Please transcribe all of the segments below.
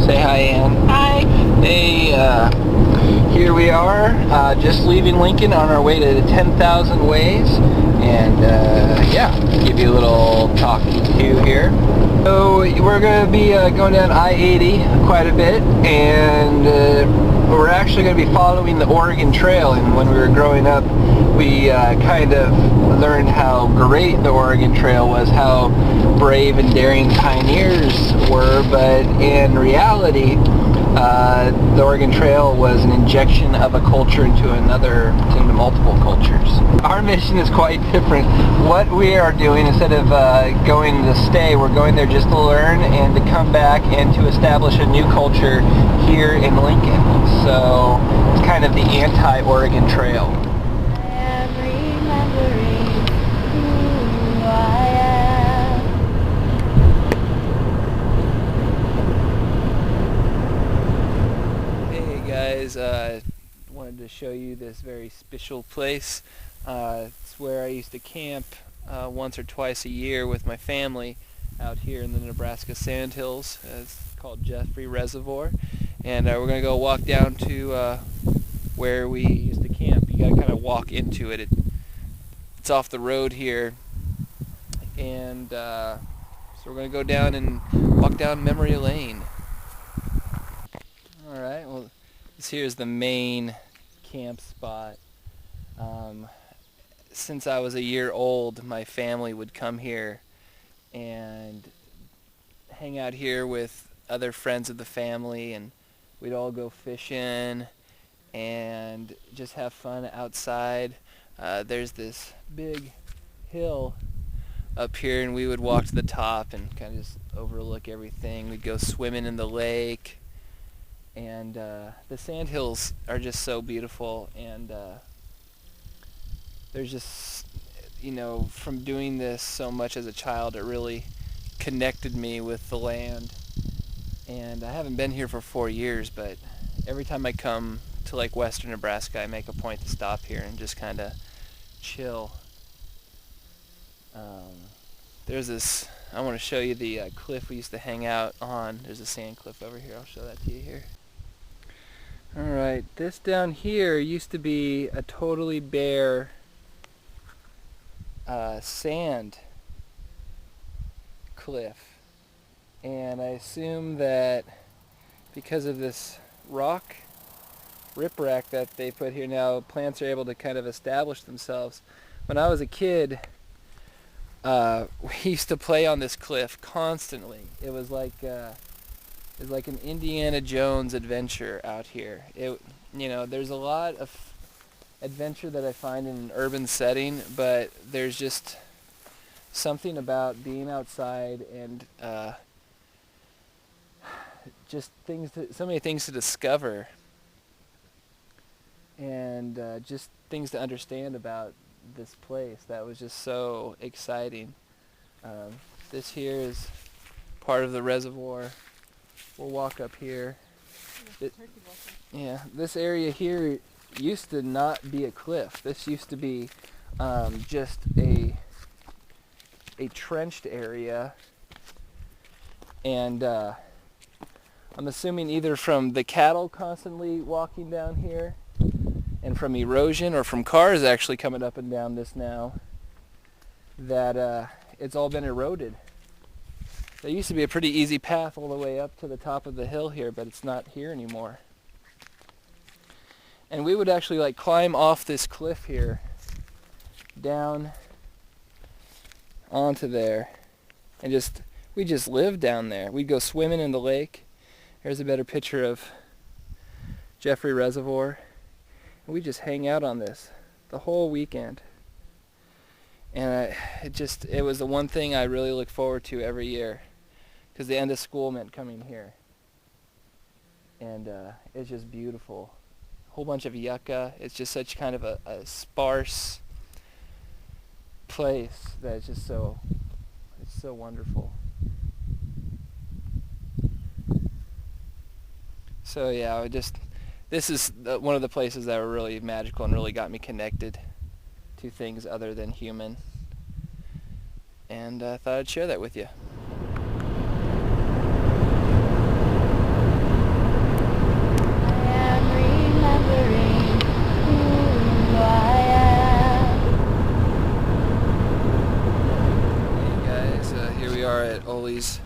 Say hi, Ann. Hi. Hey, here we are, just leaving Lincoln on our way to 10,000 Ways, and yeah, give you a little talking to here. So we're going to be going down I-80 quite a bit, and we're actually going to be following the Oregon Trail. And when we were growing up, we kind of learned how great the Oregon Trail was, how brave and daring pioneers were, but in reality, the Oregon Trail was an injection of a culture into multiple cultures. Our mission is quite different. What we are doing, instead of going to stay, we're going there just to learn and to come back and to establish a new culture here in Lincoln. So it's kind of the anti-Oregon Trail. Wanted to show you this very special place. It's where I used to camp once or twice a year with my family out here in the Nebraska Sandhills. It's called Jeffrey Reservoir, and we're going to go walk down to where we used to camp. You got to kind of walk into it. It's off the road here, and so we're going to go down and walk down memory lane. Alright, well, this here is the main camp spot. Since I was a year old, my family would come here and hang out here with other friends of the family, and we'd all go fishing and just have fun outside. There's this big hill up here, and we would walk to the top and kind of just overlook everything. We'd go swimming in the lake. And the sandhills are just so beautiful, and there's just, from doing this so much as a child, it really connected me with the land. And I haven't been here for 4 years, but every time I come to like western Nebraska, I make a point to stop here and just kind of chill. There's this, I want to show you the cliff we used to hang out on. There's a sand cliff over here. I'll show that to you here. Alright, this down here used to be a totally bare sand cliff, and I assume that because of this riprap that they put here now, plants are able to kind of establish themselves. When I was a kid, we used to play on this cliff constantly. It was like an Indiana Jones adventure out here. There's a lot of adventure that I find in an urban setting, but there's just something about being outside and so many things to discover, and just things to understand about this place that was just so exciting. This here is part of the reservoir. We'll walk up here. This area here used to not be a cliff. This used to be just a trenched area, and I'm assuming either from the cattle constantly walking down here and from erosion, or from cars actually coming up and down this now, that it's all been eroded. There used to be a pretty easy path all the way up to the top of the hill here, but it's not here anymore. And we would actually climb off this cliff here down onto there, and we just lived down there. We'd go swimming in the lake. Here's a better picture of Jeffrey Reservoir. And we just hang out on this the whole weekend. And it was the one thing I really look forward to every year, because the end of school meant coming here. And it's just beautiful. A whole bunch of yucca. It's just such kind of a sparse place that it's just so wonderful. So yeah, this is one of the places that were really magical and really got me connected to things other than human. And I thought I'd share that with you. Charlie's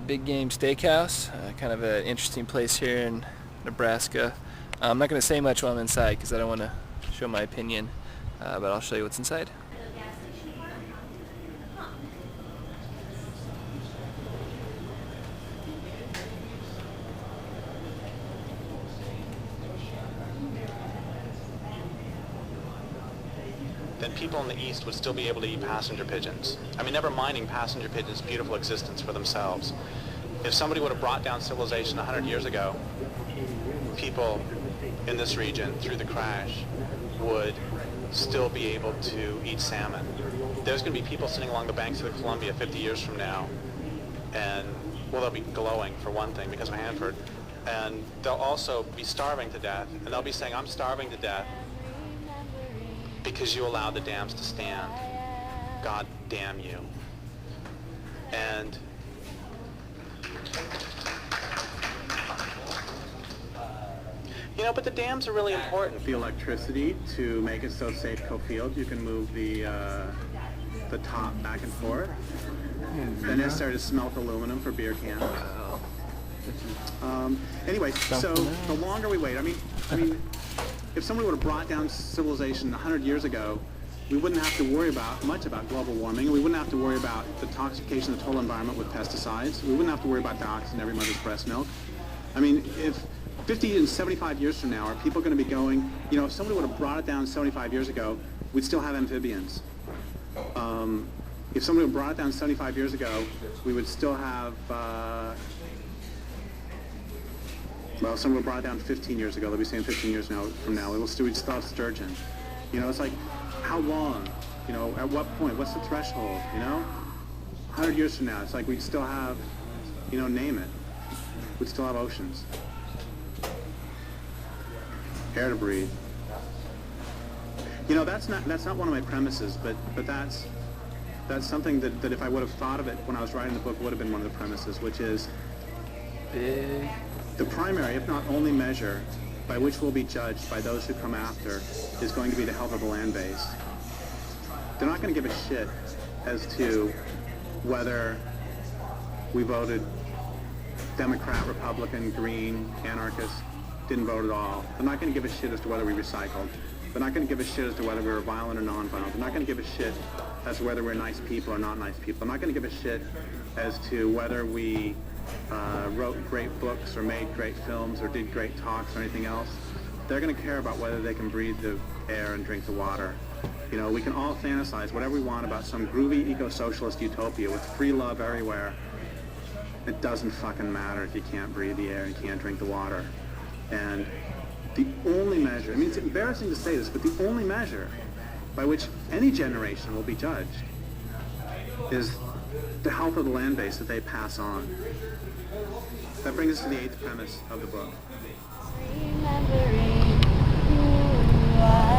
Big Game Steakhouse, kind of an interesting place here in Nebraska. I'm not going to say much while I'm inside because I don't want to show my opinion, but I'll show you what's inside. Then people in the East would still be able to eat passenger pigeons. I mean, never minding passenger pigeons' beautiful existence for themselves. If somebody would have brought down civilization 100 years ago, people in this region, through the crash, would still be able to eat salmon. There's going to be people sitting along the banks of the Columbia 50 years from now, and, well, they'll be glowing, for one thing, because of Hanford, and they'll also be starving to death, and they'll be saying, I'm starving to death because you allowed the dams to stand. God damn you. And you know, but the dams are really important. The electricity to make it so Safeco Field, you can move the top back and forth. Then it started to smelt aluminum for beer cans. Anyway, so the longer we wait, I mean, if somebody would have brought down civilization 100 years ago, we wouldn't have to worry much about global warming. We wouldn't have to worry about the toxification of the total environment with pesticides. We wouldn't have to worry about dioxin in every mother's breast milk. I mean, if 50 and 75 years from now, are people going to be going, you know, if somebody would have brought it down 75 years ago, we'd still have amphibians. If somebody would have brought it down 75 years ago, we would still have, well, someone brought it down 15 years ago. They'll be saying 15 years from now. We'd still have sturgeon. You know, it's like, how long? You know, at what point? What's the threshold? You know, 100 years from now, it's like we'd still have, you know, name it. We'd still have oceans. Air to breathe. You know, that's not one of my premises, but that's something that if I would have thought of it when I was writing the book, would have been one of the premises, which is the primary, if not only measure by which we'll be judged by those who come after is going to be the health of the land base. They're not going to give a shit as to whether we voted Democrat, Republican, Green, anarchist, didn't vote at all. They're not going to give a shit as to whether we recycled. They're not going to give a shit as to whether we were violent or non-violent. They're not going to give a shit as to whether we're nice people or not nice people. They're not going to give a shit as to whether we wrote great books or made great films or did great talks or anything else. They're going to care about whether they can breathe the air and drink the water. You know, we can all fantasize whatever we want about some groovy eco-socialist utopia with free love everywhere. It doesn't fucking matter if you can't breathe the air and can't drink the water. And the only measure, I mean, it's embarrassing to say this, but the only measure by which any generation will be judged is the health of the land base that they pass on. That brings us to the 8th premise of the book. Remembering who I